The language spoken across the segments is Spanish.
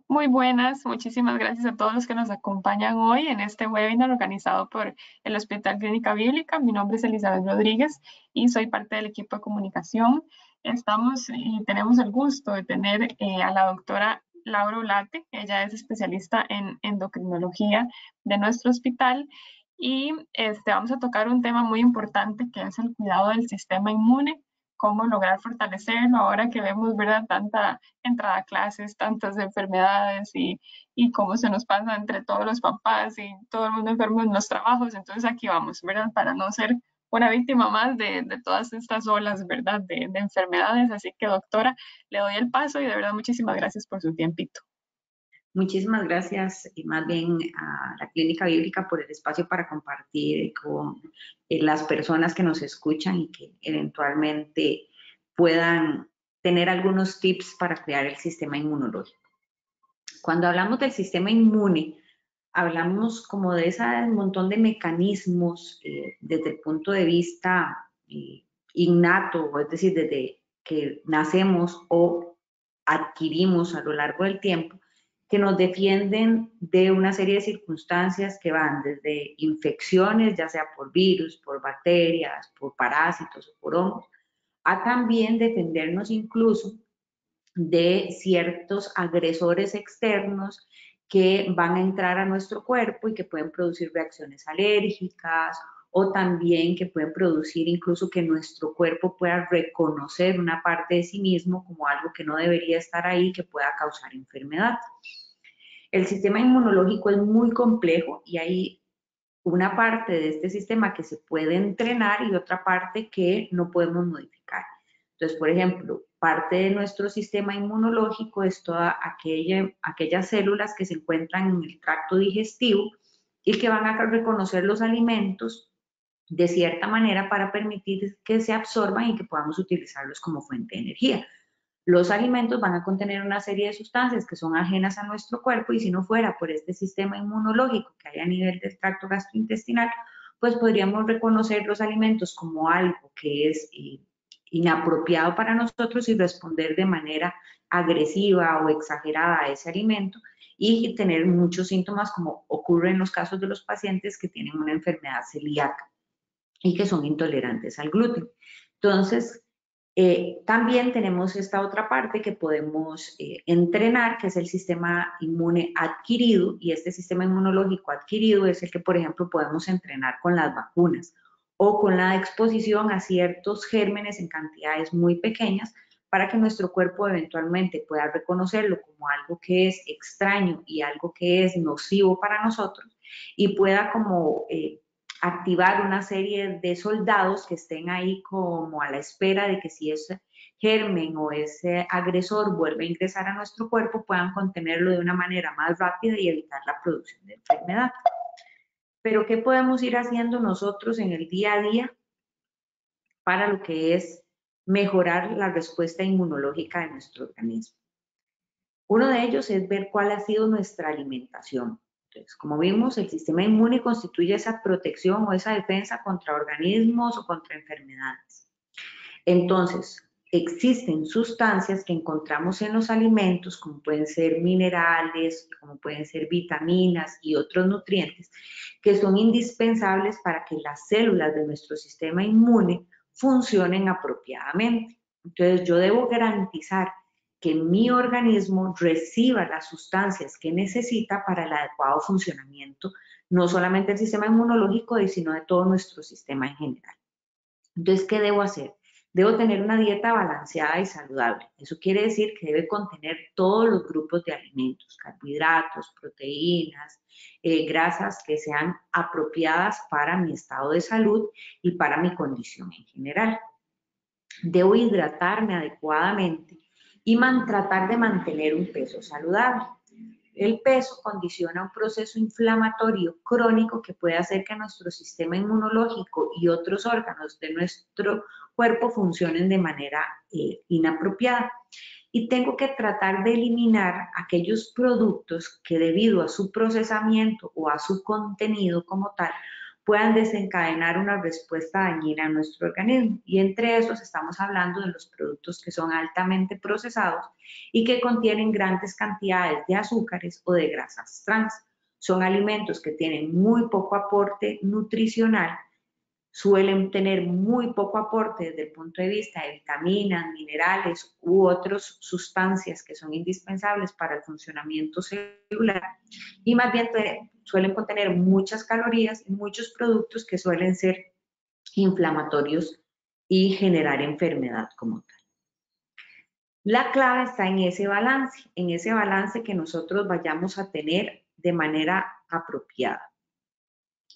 Muy buenas, muchísimas gracias a todos los que nos acompañan hoy en este webinar organizado por el Hospital Clínica Bíblica. Mi nombre es Elizabeth Rodríguez y soy parte del equipo de comunicación. Estamos y tenemos el gusto de tener a la doctora Laura Ulate. Ella es especialista en endocrinología de nuestro hospital y vamos a tocar un tema muy importante que es el cuidado del sistema inmune, cómo lograr fortalecerlo ahora que vemos, ¿verdad?, tanta entrada a clases, tantas enfermedades y cómo se nos pasa entre todos los papás y todo el mundo enfermo en los trabajos. Entonces aquí vamos, ¿verdad? Para no ser una víctima más de todas estas olas, ¿verdad?, de enfermedades. Así que, doctora, le doy el paso y de verdad muchísimas gracias por su tiempito. Muchísimas gracias, y más bien a la Clínica Bíblica por el espacio para compartir con las personas que nos escuchan y que eventualmente puedan tener algunos tips para cuidar el sistema inmunológico. Cuando hablamos del sistema inmune, hablamos como de ese montón de mecanismos desde el punto de vista innato, es decir, desde que nacemos o adquirimos a lo largo del tiempo, que nos defienden de una serie de circunstancias que van desde infecciones, ya sea por virus, por bacterias, por parásitos o por hongos, a también defendernos incluso de ciertos agresores externos que van a entrar a nuestro cuerpo y que pueden producir reacciones alérgicas o también que pueden producir incluso que nuestro cuerpo pueda reconocer una parte de sí mismo como algo que no debería estar ahí, que pueda causar enfermedad. El sistema inmunológico es muy complejo y hay una parte de este sistema que se puede entrenar y otra parte que no podemos modificar. Entonces, por ejemplo, parte de nuestro sistema inmunológico es todas aquellas células que se encuentran en el tracto digestivo y que van a reconocer los alimentos de cierta manera para permitir que se absorban y que podamos utilizarlos como fuente de energía. Los alimentos van a contener una serie de sustancias que son ajenas a nuestro cuerpo y si no fuera por este sistema inmunológico que hay a nivel del tracto gastrointestinal, pues podríamos reconocer los alimentos como algo que es inapropiado para nosotros y responder de manera agresiva o exagerada a ese alimento y tener muchos síntomas como ocurre en los casos de los pacientes que tienen una enfermedad celíaca y que son intolerantes al gluten. Entonces, también tenemos esta otra parte que podemos entrenar, que es el sistema inmune adquirido, y este sistema inmunológico adquirido es el que, por ejemplo, podemos entrenar con las vacunas o con la exposición a ciertos gérmenes en cantidades muy pequeñas para que nuestro cuerpo eventualmente pueda reconocerlo como algo que es extraño y algo que es nocivo para nosotros y pueda como activar una serie de soldados que estén ahí como a la espera de que si ese germen o ese agresor vuelve a ingresar a nuestro cuerpo, puedan contenerlo de una manera más rápida y evitar la producción de enfermedad. Pero, ¿qué podemos ir haciendo nosotros en el día a día para lo que es mejorar la respuesta inmunológica de nuestro organismo? Uno de ellos es ver cuál ha sido nuestra alimentación. Entonces, como vimos, el sistema inmune constituye esa protección o esa defensa contra organismos o contra enfermedades. Entonces, existen sustancias que encontramos en los alimentos, como pueden ser minerales, como pueden ser vitaminas y otros nutrientes, que son indispensables para que las células de nuestro sistema inmune funcionen apropiadamente. Entonces, yo debo garantizar que mi organismo reciba las sustancias que necesita para el adecuado funcionamiento, no solamente del sistema inmunológico, sino de todo nuestro sistema en general. Entonces, ¿qué debo hacer? Debo tener una dieta balanceada y saludable. Eso quiere decir que debe contener todos los grupos de alimentos, carbohidratos, proteínas, grasas que sean apropiadas para mi estado de salud y para mi condición en general. Debo hidratarme adecuadamente y tratar de mantener un peso saludable. El peso condiciona un proceso inflamatorio crónico que puede hacer que nuestro sistema inmunológico y otros órganos de nuestro cuerpo funcionen de manera inapropiada. Y tengo que tratar de eliminar aquellos productos que debido a su procesamiento o a su contenido como tal, puedan desencadenar una respuesta dañina a nuestro organismo. Y entre esos estamos hablando de los productos que son altamente procesados y que contienen grandes cantidades de azúcares o de grasas trans. Son alimentos que tienen muy poco aporte nutricional, suelen tener muy poco aporte desde el punto de vista de vitaminas, minerales u otras sustancias que son indispensables para el funcionamiento celular y más bien suelen contener muchas calorías y muchos productos que suelen ser inflamatorios y generar enfermedad como tal. La clave está en ese balance que nosotros vayamos a tener de manera apropiada.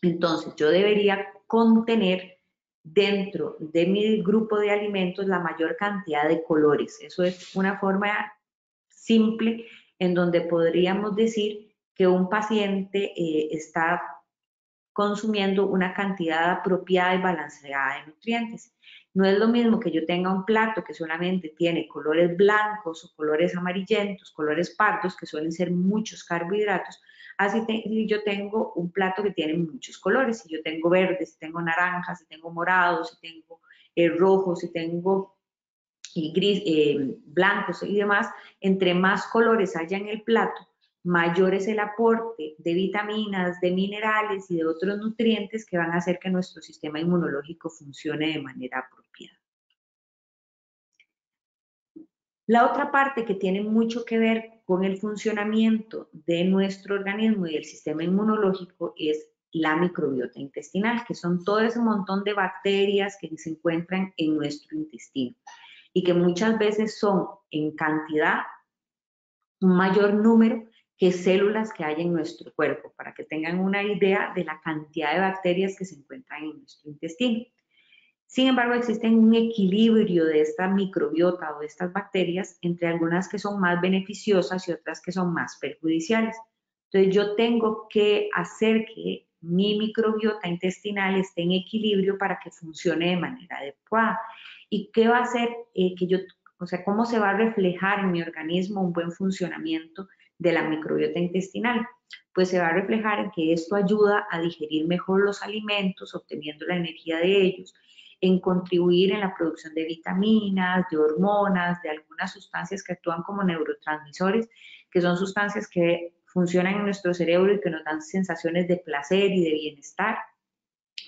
Entonces, yo debería contener dentro de mi grupo de alimentos la mayor cantidad de colores. Eso es una forma simple en donde podríamos decir que un paciente está consumiendo una cantidad apropiada y balanceada de nutrientes. No es lo mismo que yo tenga un plato que solamente tiene colores blancos o colores amarillentos, colores pardos, que suelen ser muchos carbohidratos, así yo tengo un plato que tiene muchos colores, si yo tengo verdes, si tengo naranjas, si tengo morados, si tengo rojos, si tengo gris, blancos y demás, entre más colores haya en el plato, mayor es el aporte de vitaminas, de minerales y de otros nutrientes que van a hacer que nuestro sistema inmunológico funcione de manera apropiada. La otra parte que tiene mucho que ver con el funcionamiento de nuestro organismo y del sistema inmunológico es la microbiota intestinal, que son todo ese montón de bacterias que se encuentran en nuestro intestino y que muchas veces son en cantidad un mayor número que células que hay en nuestro cuerpo, para que tengan una idea de la cantidad de bacterias que se encuentran en nuestro intestino. Sin embargo, existe un equilibrio de esta microbiota o de estas bacterias entre algunas que son más beneficiosas y otras que son más perjudiciales. Entonces, yo tengo que hacer que mi microbiota intestinal esté en equilibrio para que funcione de manera adecuada. ¿Y qué va a hacer cómo se va a reflejar en mi organismo un buen funcionamiento de la microbiota intestinal? Pues se va a reflejar en que esto ayuda a digerir mejor los alimentos, obteniendo la energía de ellos, en contribuir en la producción de vitaminas, de hormonas, de algunas sustancias que actúan como neurotransmisores, que son sustancias que funcionan en nuestro cerebro y que nos dan sensaciones de placer y de bienestar.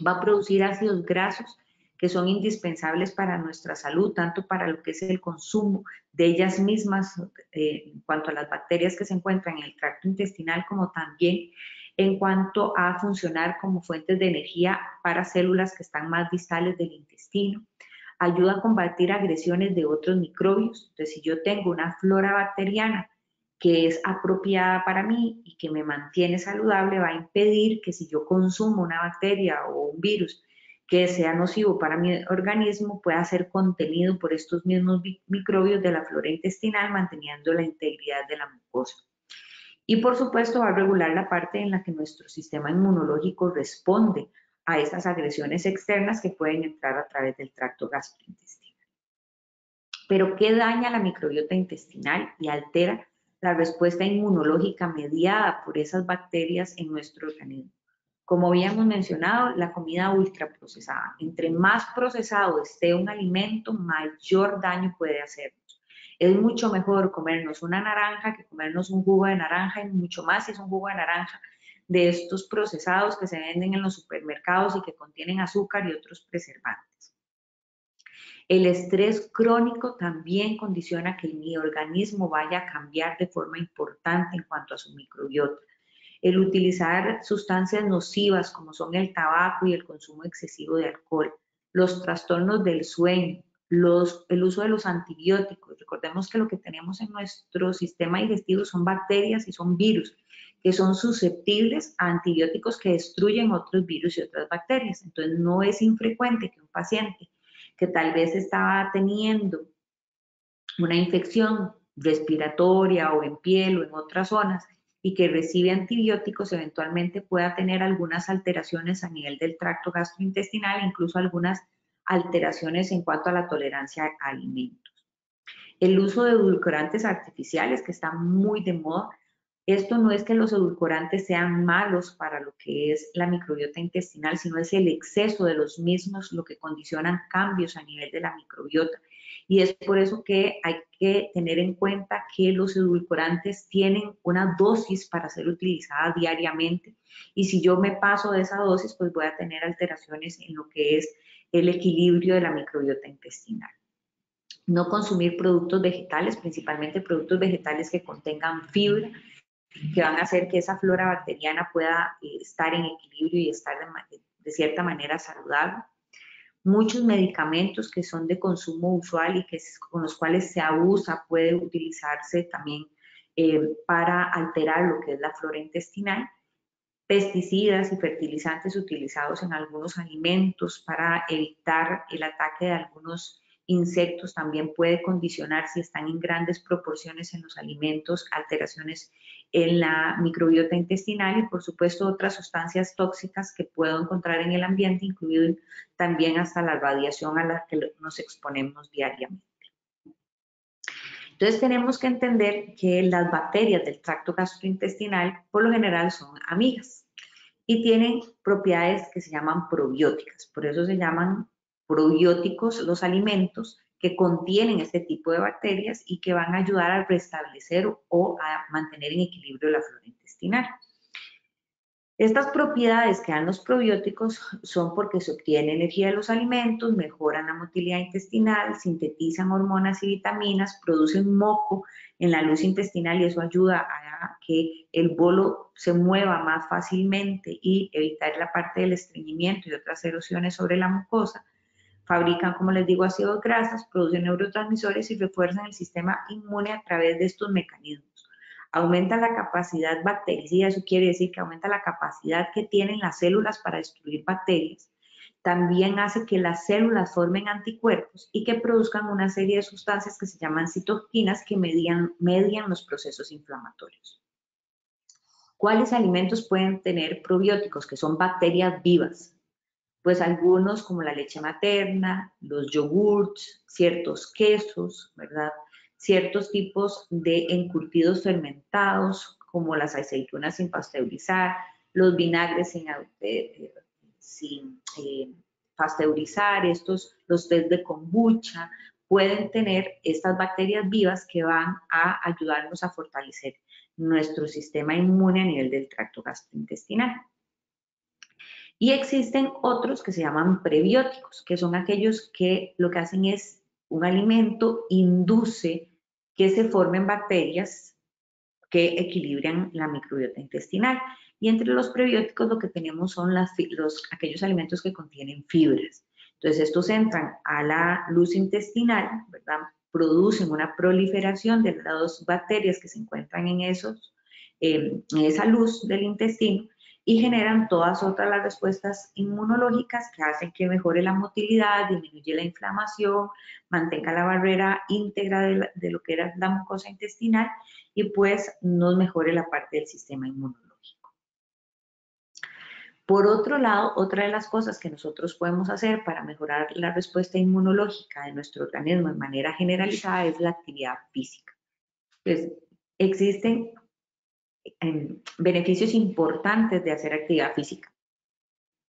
Va a producir ácidos grasos que son indispensables para nuestra salud, tanto para lo que es el consumo de ellas mismas en cuanto a las bacterias que se encuentran en el tracto intestinal, como también en cuanto a funcionar como fuentes de energía para células que están más distales del intestino. Ayuda a combatir agresiones de otros microbios. Entonces, si yo tengo una flora bacteriana que es apropiada para mí y que me mantiene saludable, va a impedir que si yo consumo una bacteria o un virus que sea nocivo para mi organismo, pueda ser contenido por estos mismos microbios de la flora intestinal, manteniendo la integridad de la mucosa. Y por supuesto va a regular la parte en la que nuestro sistema inmunológico responde a estas agresiones externas que pueden entrar a través del tracto gastrointestinal. Pero ¿qué daña la microbiota intestinal y altera la respuesta inmunológica mediada por esas bacterias en nuestro organismo? Como habíamos mencionado, la comida ultraprocesada. Entre más procesado esté un alimento, mayor daño puede hacernos. Es mucho mejor comernos una naranja que comernos un jugo de naranja, y mucho más si es un jugo de naranja de estos procesados que se venden en los supermercados y que contienen azúcar y otros preservantes. El estrés crónico también condiciona que mi organismo vaya a cambiar de forma importante en cuanto a su microbiota. El utilizar sustancias nocivas como son el tabaco y el consumo excesivo de alcohol, los trastornos del sueño, el uso de los antibióticos. Recordemos que lo que tenemos en nuestro sistema digestivo son bacterias y son virus que son susceptibles a antibióticos que destruyen otros virus y otras bacterias. Entonces no es infrecuente que un paciente que tal vez estaba teniendo una infección respiratoria o en piel o en otras zonas y que recibe antibióticos, eventualmente pueda tener algunas alteraciones a nivel del tracto gastrointestinal, incluso algunas alteraciones en cuanto a la tolerancia a alimentos. El uso de edulcorantes artificiales, que está muy de moda, Esto no es que los edulcorantes sean malos para lo que es la microbiota intestinal, sino es el exceso de los mismos lo que condicionan cambios a nivel de la microbiota. Y es por eso que hay que tener en cuenta que los edulcorantes tienen una dosis para ser utilizada diariamente. Y si yo me paso de esa dosis, pues voy a tener alteraciones en lo que es el equilibrio de la microbiota intestinal. No consumir productos vegetales, principalmente productos vegetales que contengan fibra, que van a hacer que esa flora bacteriana pueda estar en equilibrio y estar de cierta manera saludable. Muchos medicamentos que son de consumo usual y que con los cuales se abusa puede utilizarse también para alterar lo que es la flora intestinal. Pesticidas y fertilizantes utilizados en algunos alimentos para evitar el ataque de algunos insectos también puede condicionar, si están en grandes proporciones en los alimentos, alteraciones en la microbiota intestinal y por supuesto otras sustancias tóxicas que puedo encontrar en el ambiente, incluido también hasta la radiación a la que nos exponemos diariamente. Entonces tenemos que entender que las bacterias del tracto gastrointestinal por lo general son amigas y tienen propiedades que se llaman probióticas, por eso se llaman probióticos los alimentos que contienen este tipo de bacterias y que van a ayudar a restablecer o a mantener en equilibrio la flora intestinal. Estas propiedades que dan los probióticos son porque se obtiene energía de los alimentos, mejoran la motilidad intestinal, sintetizan hormonas y vitaminas, producen moco en la luz intestinal y eso ayuda a que el bolo se mueva más fácilmente y evitar la parte del estreñimiento y otras erosiones sobre la mucosa. Fabrican, como les digo, ácidos grasas, producen neurotransmisores y refuerzan el sistema inmune a través de estos mecanismos. Aumenta la capacidad bactericida, eso quiere decir que aumenta la capacidad que tienen las células para destruir bacterias. También hace que las células formen anticuerpos y que produzcan una serie de sustancias que se llaman citoquinas que median los procesos inflamatorios. ¿Cuáles alimentos pueden tener probióticos? Que son bacterias vivas. Pues algunos como la leche materna, los yogurts, ciertos quesos, ¿verdad? Ciertos tipos de encurtidos fermentados, como las aceitunas sin pasteurizar, los vinagres sin pasteurizar, los tés de kombucha, pueden tener estas bacterias vivas que van a ayudarnos a fortalecer nuestro sistema inmune a nivel del tracto gastrointestinal. Y existen otros que se llaman prebióticos, que son aquellos que lo que hacen es un alimento induce que se formen bacterias que equilibran la microbiota intestinal. Y entre los prebióticos lo que tenemos son aquellos alimentos que contienen fibras. Entonces estos entran a la luz intestinal, ¿verdad? Producen una proliferación de las bacterias que se encuentran en esa luz del intestino y generan todas otras las respuestas inmunológicas que hacen que mejore la motilidad, disminuye la inflamación, mantenga la barrera íntegra de lo que era la mucosa intestinal y pues nos mejore la parte del sistema inmunológico. Por otro lado, otra de las cosas que nosotros podemos hacer para mejorar la respuesta inmunológica de nuestro organismo de manera generalizada es la actividad física. Pues existen beneficios importantes de hacer actividad física.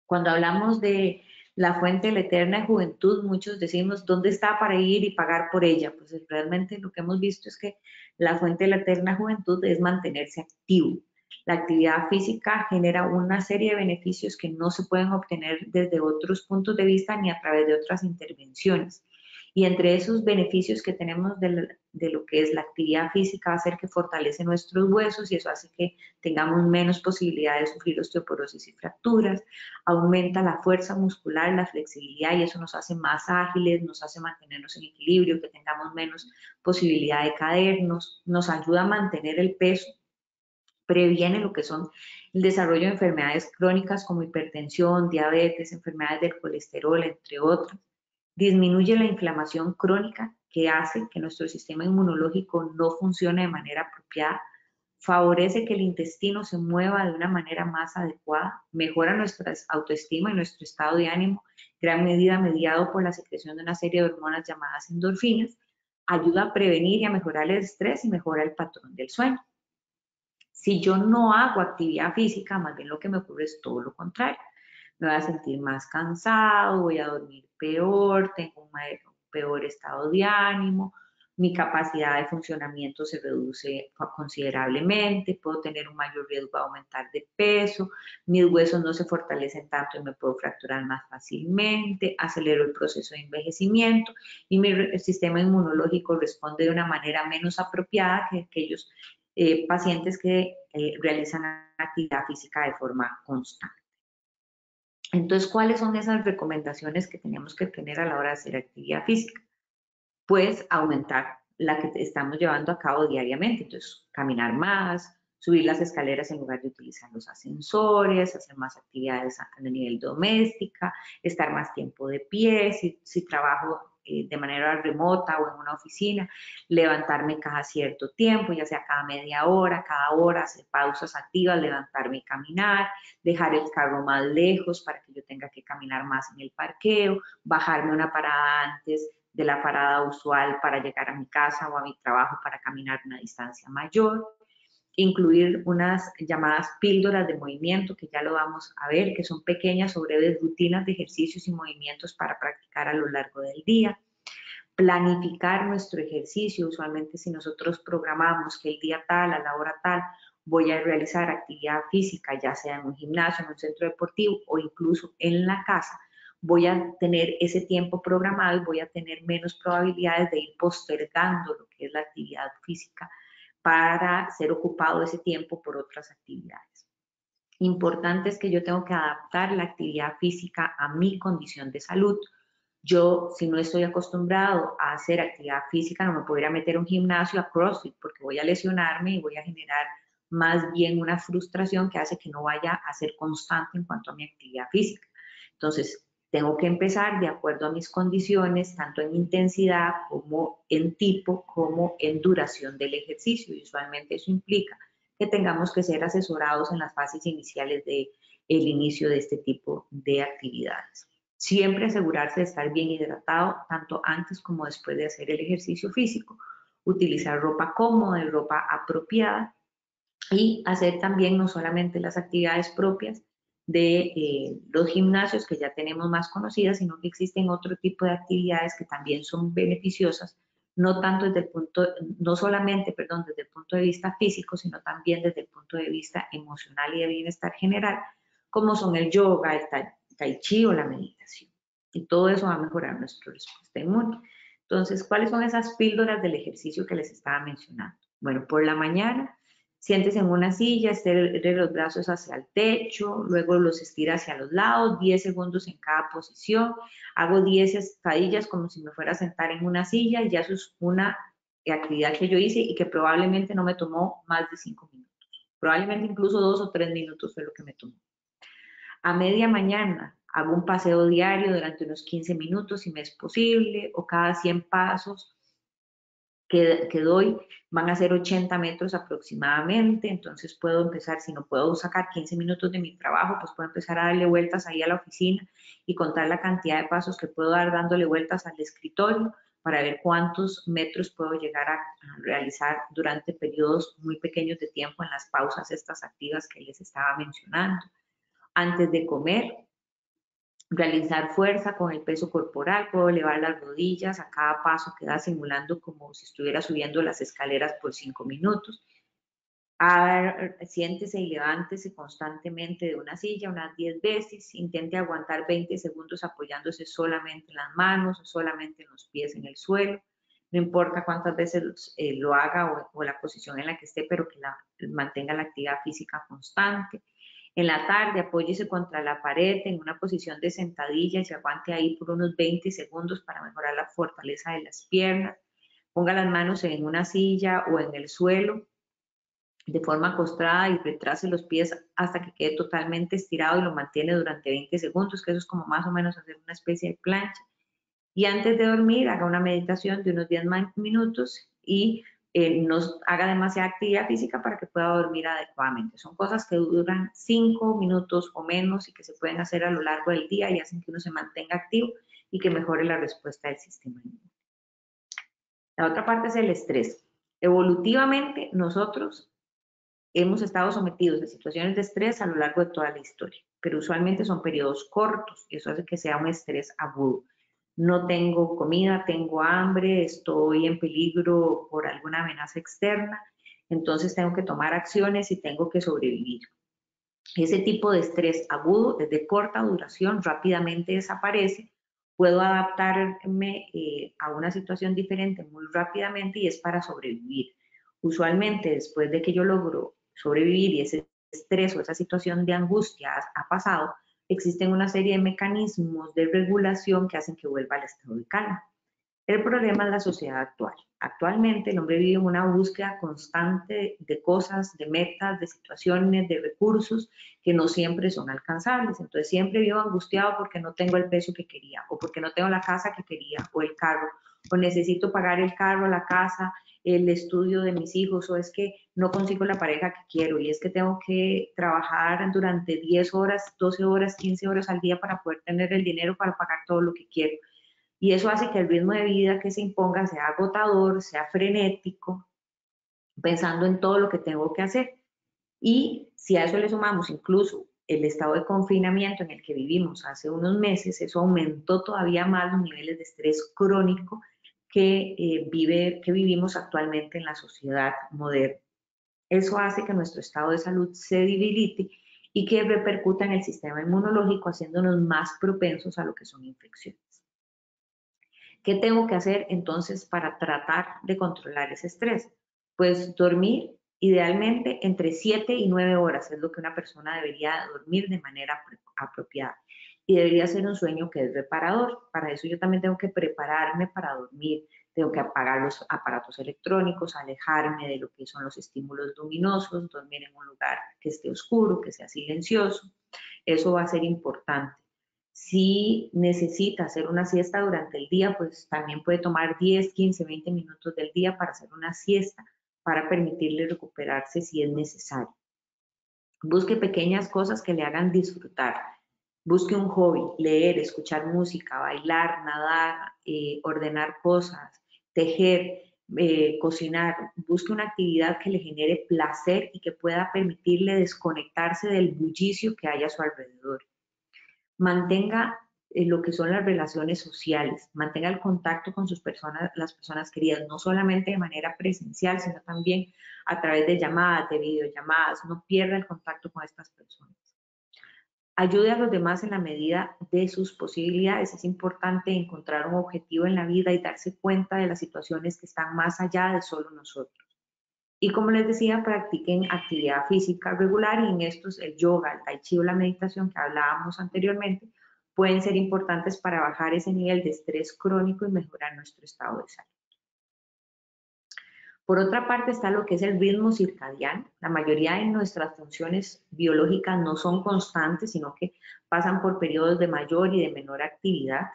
Cuando hablamos de la fuente de la eterna juventud, muchos decimos, ¿dónde está para ir y pagar por ella? Pues realmente lo que hemos visto es que la fuente de la eterna juventud es mantenerse activo. La actividad física genera una serie de beneficios que no se pueden obtener desde otros puntos de vista ni a través de otras intervenciones. Y entre esos beneficios que tenemos de lo que es la actividad física va a ser que fortalece nuestros huesos y eso hace que tengamos menos posibilidad de sufrir osteoporosis y fracturas, aumenta la fuerza muscular, la flexibilidad y eso nos hace más ágiles, nos hace mantenernos en equilibrio, que tengamos menos posibilidad de caernos, nos ayuda a mantener el peso, previene lo que son el desarrollo de enfermedades crónicas como hipertensión, diabetes, enfermedades del colesterol, entre otras. Disminuye la inflamación crónica que hace que nuestro sistema inmunológico no funcione de manera apropiada, favorece que el intestino se mueva de una manera más adecuada, mejora nuestra autoestima y nuestro estado de ánimo, gran medida mediado por la secreción de una serie de hormonas llamadas endorfinas, ayuda a prevenir y a mejorar el estrés y mejora el patrón del sueño. Si yo no hago actividad física, más bien lo que me ocurre es todo lo contrario. Me voy a sentir más cansado, voy a dormir peor, tengo un peor estado de ánimo, mi capacidad de funcionamiento se reduce considerablemente, puedo tener un mayor riesgo de aumentar de peso, mis huesos no se fortalecen tanto y me puedo fracturar más fácilmente, acelero el proceso de envejecimiento y mi sistema inmunológico responde de una manera menos apropiada que aquellos pacientes que realizan actividad física de forma constante. Entonces, ¿cuáles son esas recomendaciones que tenemos que tener a la hora de hacer actividad física? Pues aumentar la que estamos llevando a cabo diariamente. Entonces, caminar más, subir las escaleras en lugar de utilizar los ascensores, hacer más actividades a nivel doméstica, estar más tiempo de pie, si trabajo de manera remota o en una oficina, levantarme cada cierto tiempo, ya sea cada media hora, cada hora, hacer pausas activas, levantarme y caminar, dejar el carro más lejos para que yo tenga que caminar más en el parqueo, bajarme una parada antes de la parada usual para llegar a mi casa o a mi trabajo para caminar una distancia mayor, incluir unas llamadas píldoras de movimiento, que ya lo vamos a ver, que son pequeñas o breves rutinas de ejercicios y movimientos para practicar a lo largo del día. Planificar nuestro ejercicio, usualmente si nosotros programamos que el día tal, a la hora tal, voy a realizar actividad física, ya sea en un gimnasio, en un centro deportivo o incluso en la casa, voy a tener ese tiempo programado y voy a tener menos probabilidades de ir postergando lo que es la actividad física para ser ocupado ese tiempo por otras actividades. Importante es que yo tengo que adaptar la actividad física a mi condición de salud. Yo, si no estoy acostumbrado a hacer actividad física, no me podría meter a un gimnasio a CrossFit porque voy a lesionarme y voy a generar más bien una frustración que hace que no vaya a ser constante en cuanto a mi actividad física. Entonces, tengo que empezar de acuerdo a mis condiciones, tanto en intensidad como en tipo, como en duración del ejercicio. Y usualmente eso implica que tengamos que ser asesorados en las fases iniciales del inicio de este tipo de actividades. Siempre asegurarse de estar bien hidratado, tanto antes como después de hacer el ejercicio físico. Utilizar ropa cómoda y ropa apropiada. Y hacer también no solamente las actividades propias de los gimnasios que ya tenemos más conocidas, sino que existen otro tipo de actividades que también son beneficiosas, no tanto desde el punto, no solamente, perdón, desde el punto de vista físico, sino también desde el punto de vista emocional y de bienestar general, como son el yoga, el tai chi o la meditación. Y todo eso va a mejorar nuestra respuesta inmune. Entonces, ¿cuáles son esas píldoras del ejercicio que les estaba mencionando? Bueno, por la mañana, siéntese en una silla, estire los brazos hacia el techo, luego los estira hacia los lados, 10 segundos en cada posición. Hago 10 estadillas como si me fuera a sentar en una silla y ya eso es una actividad que yo hice y que probablemente no me tomó más de 5 minutos. Probablemente incluso 2 o 3 minutos fue lo que me tomó. A media mañana hago un paseo diario durante unos 15 minutos si me es posible, o cada 100 pasos que doy van a ser 80 metros aproximadamente, entonces puedo empezar, si no puedo sacar 15 minutos de mi trabajo, pues puedo empezar a darle vueltas ahí a la oficina y contar la cantidad de pasos que puedo dar dándole vueltas al escritorio para ver cuántos metros puedo llegar a realizar durante periodos muy pequeños de tiempo en las pausas estas activas que les estaba mencionando. Antes de comer, realizar fuerza con el peso corporal, puedo elevar las rodillas a cada paso que da simulando como si estuviera subiendo las escaleras por 5 minutos. Siéntese y levántese constantemente de una silla unas 10 veces, intente aguantar 20 segundos apoyándose solamente en las manos o solamente en los pies en el suelo, no importa cuántas veces lo haga o la posición en la que esté, pero que mantenga la actividad física constante. En la tarde, apóyese contra la pared en una posición de sentadilla y se aguante ahí por unos 20 segundos para mejorar la fortaleza de las piernas. Ponga las manos en una silla o en el suelo de forma acostada y retrase los pies hasta que quede totalmente estirado y lo mantiene durante 20 segundos, que eso es como más o menos hacer una especie de plancha. Y antes de dormir, haga una meditación de unos 10 minutos y no haga demasiada actividad física para que pueda dormir adecuadamente. Son cosas que duran 5 minutos o menos y que se pueden hacer a lo largo del día y hacen que uno se mantenga activo y que mejore la respuesta del sistema inmune. La otra parte es el estrés. Evolutivamente, nosotros hemos estado sometidos a situaciones de estrés a lo largo de toda la historia, pero usualmente son periodos cortos y eso hace que sea un estrés agudo. No tengo comida, tengo hambre, estoy en peligro por alguna amenaza externa, entonces tengo que tomar acciones y tengo que sobrevivir. Ese tipo de estrés agudo es de corta duración, rápidamente desaparece, puedo adaptarme a una situación diferente muy rápidamente y es para sobrevivir. Usualmente después de que yo logro sobrevivir y ese estrés o esa situación de angustia ha pasado, existen una serie de mecanismos de regulación que hacen que vuelva al estado de calma. El problema es la sociedad actual. Actualmente el hombre vive en una búsqueda constante de cosas, de metas, de situaciones, de recursos que no siempre son alcanzables. Entonces siempre vivo angustiado porque no tengo el peso que quería, o porque no tengo la casa que quería, o el carro, o necesito pagar el carro, la casa, el estudio de mis hijos, o es que no consigo la pareja que quiero, y es que tengo que trabajar durante 10 horas, 12 horas, 15 horas al día para poder tener el dinero para pagar todo lo que quiero. Y eso hace que el ritmo de vida que se imponga sea agotador, sea frenético, pensando en todo lo que tengo que hacer. Y si a eso le sumamos incluso el estado de confinamiento en el que vivimos hace unos meses, eso aumentó todavía más los niveles de estrés crónico que vivimos actualmente en la sociedad moderna. Eso hace que nuestro estado de salud se debilite y que repercuta en el sistema inmunológico, haciéndonos más propensos a lo que son infecciones. ¿Qué tengo que hacer entonces para tratar de controlar ese estrés? Pues dormir idealmente entre 7 y 9 horas es lo que una persona debería dormir de manera apropiada. Y debería ser un sueño que es reparador. Para eso yo también tengo que prepararme para dormir. Tengo que apagar los aparatos electrónicos, alejarme de lo que son los estímulos luminosos, dormir en un lugar que esté oscuro, que sea silencioso. Eso va a ser importante. Si necesita hacer una siesta durante el día, pues también puede tomar 10, 15, 20 minutos del día para hacer una siesta, para permitirle recuperarse si es necesario. Busque pequeñas cosas que le hagan disfrutar. Busque un hobby, leer, escuchar música, bailar, nadar, ordenar cosas, tejer, cocinar. Busque una actividad que le genere placer y que pueda permitirle desconectarse del bullicio que hay a su alrededor. Mantenga lo que son las relaciones sociales, mantenga el contacto con las personas queridas, no solamente de manera presencial, sino también a través de llamadas, de videollamadas, no pierda el contacto con estas personas. Ayude a los demás en la medida de sus posibilidades. Es importante encontrar un objetivo en la vida y darse cuenta de las situaciones que están más allá de solo nosotros. Y como les decía, practiquen actividad física regular y en estos el yoga, el tai chi o la meditación que hablábamos anteriormente pueden ser importantes para bajar ese nivel de estrés crónico y mejorar nuestro estado de salud. Por otra parte está lo que es el ritmo circadiano. La mayoría de nuestras funciones biológicas no son constantes, sino que pasan por periodos de mayor y de menor actividad.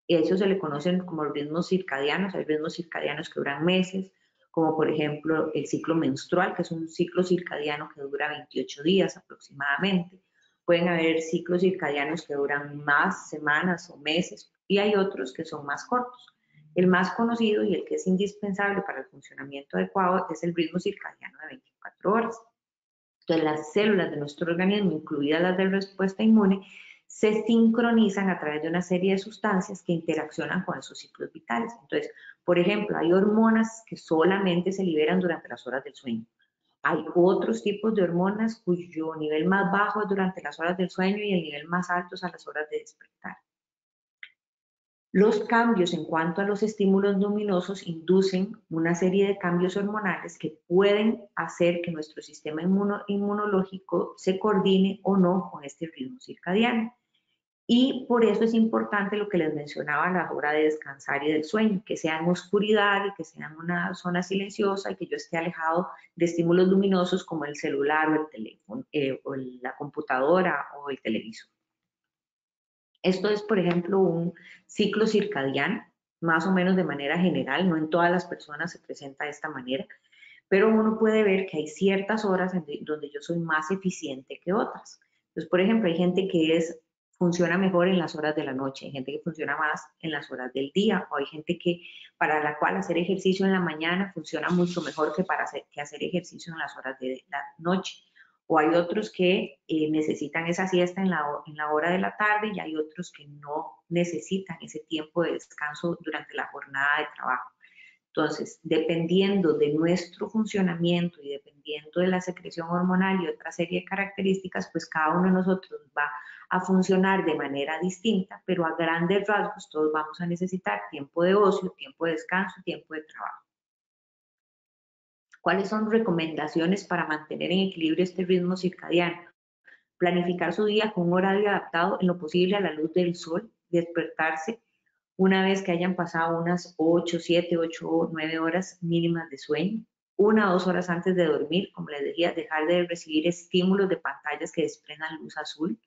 Y a eso se le conocen como ritmos circadianos. Hay ritmos circadianos que duran meses, como por ejemplo el ciclo menstrual, que es un ciclo circadiano que dura 28 días aproximadamente. Pueden haber ciclos circadianos que duran más semanas o meses y hay otros que son más cortos. El más conocido y el que es indispensable para el funcionamiento adecuado es el ritmo circadiano de 24 horas. Entonces las células de nuestro organismo, incluidas las de respuesta inmune, se sincronizan a través de una serie de sustancias que interaccionan con esos ciclos vitales. Entonces, por ejemplo, hay hormonas que solamente se liberan durante las horas del sueño. Hay otros tipos de hormonas cuyo nivel más bajo es durante las horas del sueño y el nivel más alto es a las horas de despertar. Los cambios en cuanto a los estímulos luminosos inducen una serie de cambios hormonales que pueden hacer que nuestro sistema inmunológico se coordine o no con este ritmo circadiano. Y por eso es importante lo que les mencionaba a la hora de descansar y del sueño, que sea en oscuridad y que sea en una zona silenciosa y que yo esté alejado de estímulos luminosos como el celular o el teléfono, o la computadora o el televisor. Esto es, por ejemplo, un ciclo circadiano, más o menos de manera general, no en todas las personas se presenta de esta manera, pero uno puede ver que hay ciertas horas donde yo soy más eficiente que otras. Entonces, por ejemplo, hay gente que es funciona mejor en las horas de la noche, hay gente que funciona más en las horas del día, o hay gente que para la cual hacer ejercicio en la mañana funciona mucho mejor que hacer ejercicio en las horas de la noche. O hay otros que necesitan esa siesta en la hora de la tarde y hay otros que no necesitan ese tiempo de descanso durante la jornada de trabajo. Entonces, dependiendo de nuestro funcionamiento y dependiendo de la secreción hormonal y otra serie de características, pues cada uno de nosotros va a funcionar de manera distinta, pero a grandes rasgos todos vamos a necesitar tiempo de ocio, tiempo de descanso, tiempo de trabajo. ¿Cuáles son recomendaciones para mantener en equilibrio este ritmo circadiano? Planificar su día con un horario adaptado en lo posible a la luz del sol, despertarse una vez que hayan pasado unas 8, 7, 8 o 9 horas mínimas de sueño, 1 o 2 horas antes de dormir, como les decía, dejar de recibir estímulos de pantallas que desprendan luz azul.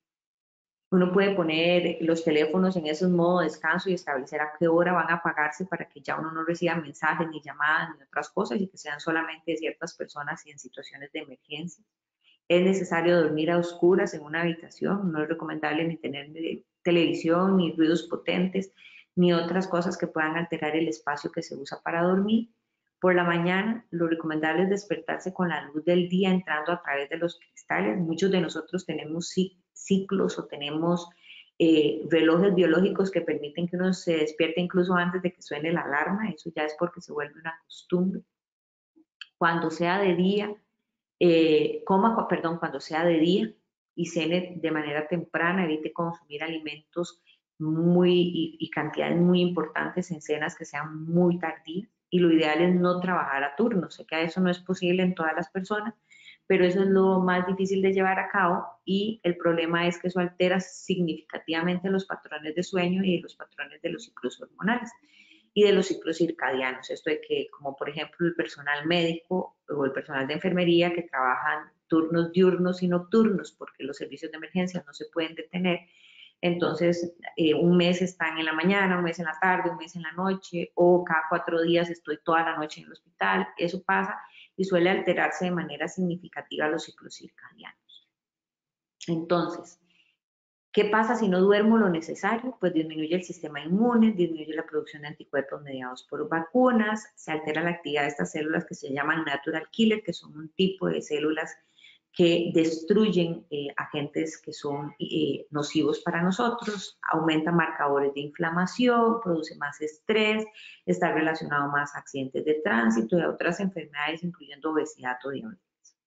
Uno puede poner los teléfonos en esos modos de descanso y establecer a qué hora van a apagarse para que ya uno no reciba mensajes ni llamadas ni otras cosas y que sean solamente de ciertas personas y en situaciones de emergencia. Es necesario dormir a oscuras en una habitación, no es recomendable ni tener televisión, ni ruidos potentes, ni otras cosas que puedan alterar el espacio que se usa para dormir. Por la mañana, lo recomendable es despertarse con la luz del día entrando a través de los cristales. Muchos de nosotros tenemos ciclos o tenemos relojes biológicos que permiten que uno se despierte incluso antes de que suene la alarma. Eso ya es porque se vuelve una costumbre. Cuando sea de día, cuando sea de día y cene de manera temprana, evite consumir alimentos y cantidades muy importantes en cenas que sean muy tardías y lo ideal es no trabajar a turnos. Sé que eso no es posible en todas las personas, pero eso es lo más difícil de llevar a cabo y el problema es que eso altera significativamente los patrones de sueño y los patrones de los ciclos hormonales y de los ciclos circadianos. Esto de que, como por ejemplo el personal médico o el personal de enfermería que trabajan turnos diurnos y nocturnos porque los servicios de emergencia no se pueden detener. Entonces, un mes están en la mañana, un mes en la tarde, un mes en la noche, o cada 4 días estoy toda la noche en el hospital. Eso pasa y suele alterarse de manera significativa los ciclos circadianos. Entonces, ¿qué pasa si no duermo lo necesario? Pues disminuye el sistema inmune, disminuye la producción de anticuerpos mediados por vacunas, se altera la actividad de estas células que se llaman natural killer, que son un tipo de células que destruyen agentes que son nocivos para nosotros, aumenta marcadores de inflamación, produce más estrés, está relacionado más a accidentes de tránsito y a otras enfermedades, incluyendo obesidad o diabetes.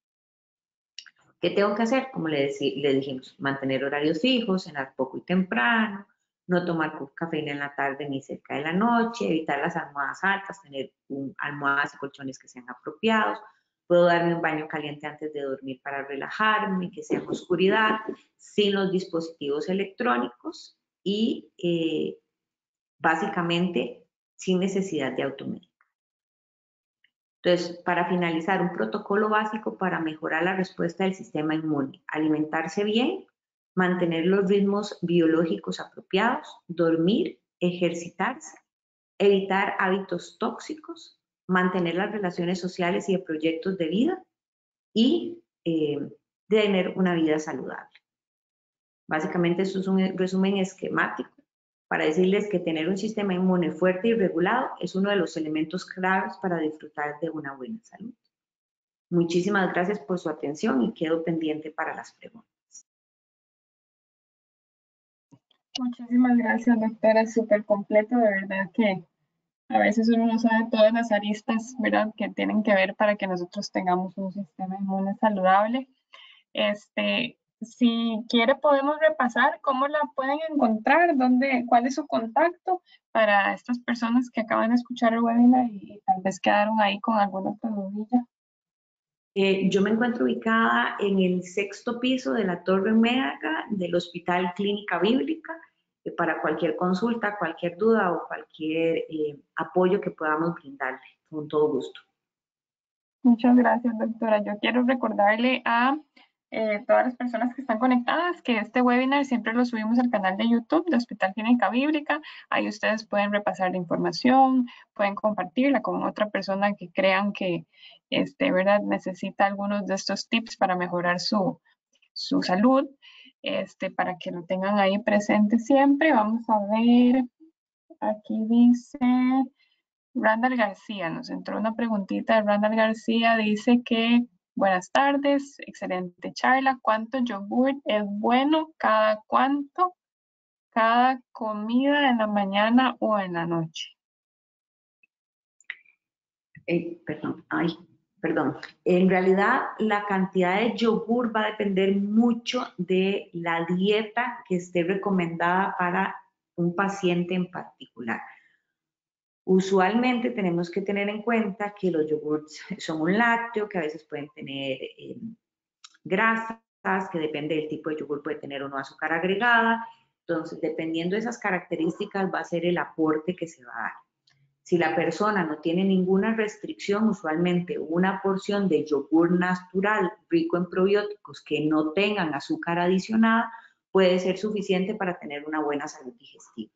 ¿Qué tengo que hacer? Como le dijimos, mantener horarios fijos, cenar poco y temprano, no tomar cafeína en la tarde ni cerca de la noche, evitar las almohadas altas, tener almohadas y colchones que sean apropiados. Puedo darme un baño caliente antes de dormir para relajarme, que sea en oscuridad, sin los dispositivos electrónicos y básicamente sin necesidad de automedicar. Entonces, para finalizar, un protocolo básico para mejorar la respuesta del sistema inmune: alimentarse bien, mantener los ritmos biológicos apropiados, dormir, ejercitarse, evitar hábitos tóxicos, mantener las relaciones sociales y de proyectos de vida y tener una vida saludable. Básicamente, esto es un resumen esquemático para decirles que tener un sistema inmune fuerte y regulado es uno de los elementos claves para disfrutar de una buena salud. Muchísimas gracias por su atención y quedo pendiente para las preguntas. Muchísimas gracias, doctora. Súper completo, de verdad que a veces uno no sabe todas las aristas, ¿verdad?, que tienen que ver para que nosotros tengamos un sistema inmune saludable. Si quiere podemos repasar cómo la pueden encontrar, cuál es su contacto para estas personas que acaban de escuchar el webinar y tal vez quedaron ahí con alguna preguntilla. Yo me encuentro ubicada en el 6º piso de la Torre Omega del Hospital Clínica Bíblica para cualquier consulta, cualquier duda o cualquier apoyo que podamos brindarle, con todo gusto. Muchas gracias, doctora. Yo quiero recordarle a todas las personas que están conectadas que este webinar siempre lo subimos al canal de YouTube de Hospital Clínica Bíblica. Ahí ustedes pueden repasar la información, pueden compartirla con otra persona que crean que ¿verdad?, necesita algunos de estos tips para mejorar su salud. para que lo tengan ahí presente siempre. Vamos a ver, aquí dice Randall García, nos entró una preguntita de Randall García, dice que buenas tardes, excelente charla, ¿cuánto yogur es bueno? ¿Cada cuánto? ¿Cada comida en la mañana o en la noche? Perdón. En realidad, la cantidad de yogur va a depender mucho de la dieta que esté recomendada para un paciente en particular. Usualmente tenemos que tener en cuenta que los yogurts son un lácteo, que a veces pueden tener grasas, que depende del tipo de yogur, puede tener o no azúcar agregada. Entonces, dependiendo de esas características, va a ser el aporte que se va a dar. Si la persona no tiene ninguna restricción, usualmente una porción de yogur natural rico en probióticos que no tengan azúcar adicionada puede ser suficiente para tener una buena salud digestiva.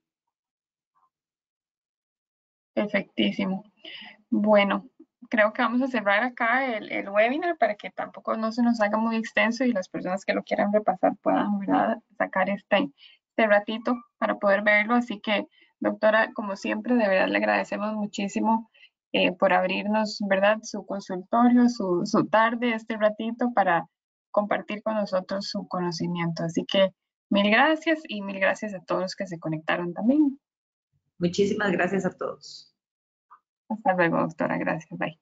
Perfectísimo. Bueno, creo que vamos a cerrar acá el webinar para que tampoco no se nos haga muy extenso y las personas que lo quieran repasar puedan, ¿verdad?, sacar este ratito para poder verlo. Así que, doctora, como siempre, de verdad le agradecemos muchísimo por abrirnos, ¿verdad?, su consultorio, su tarde, este ratito para compartir con nosotros su conocimiento. Así que mil gracias y mil gracias a todos los que se conectaron también. Muchísimas gracias a todos. Hasta luego, doctora. Gracias. Bye.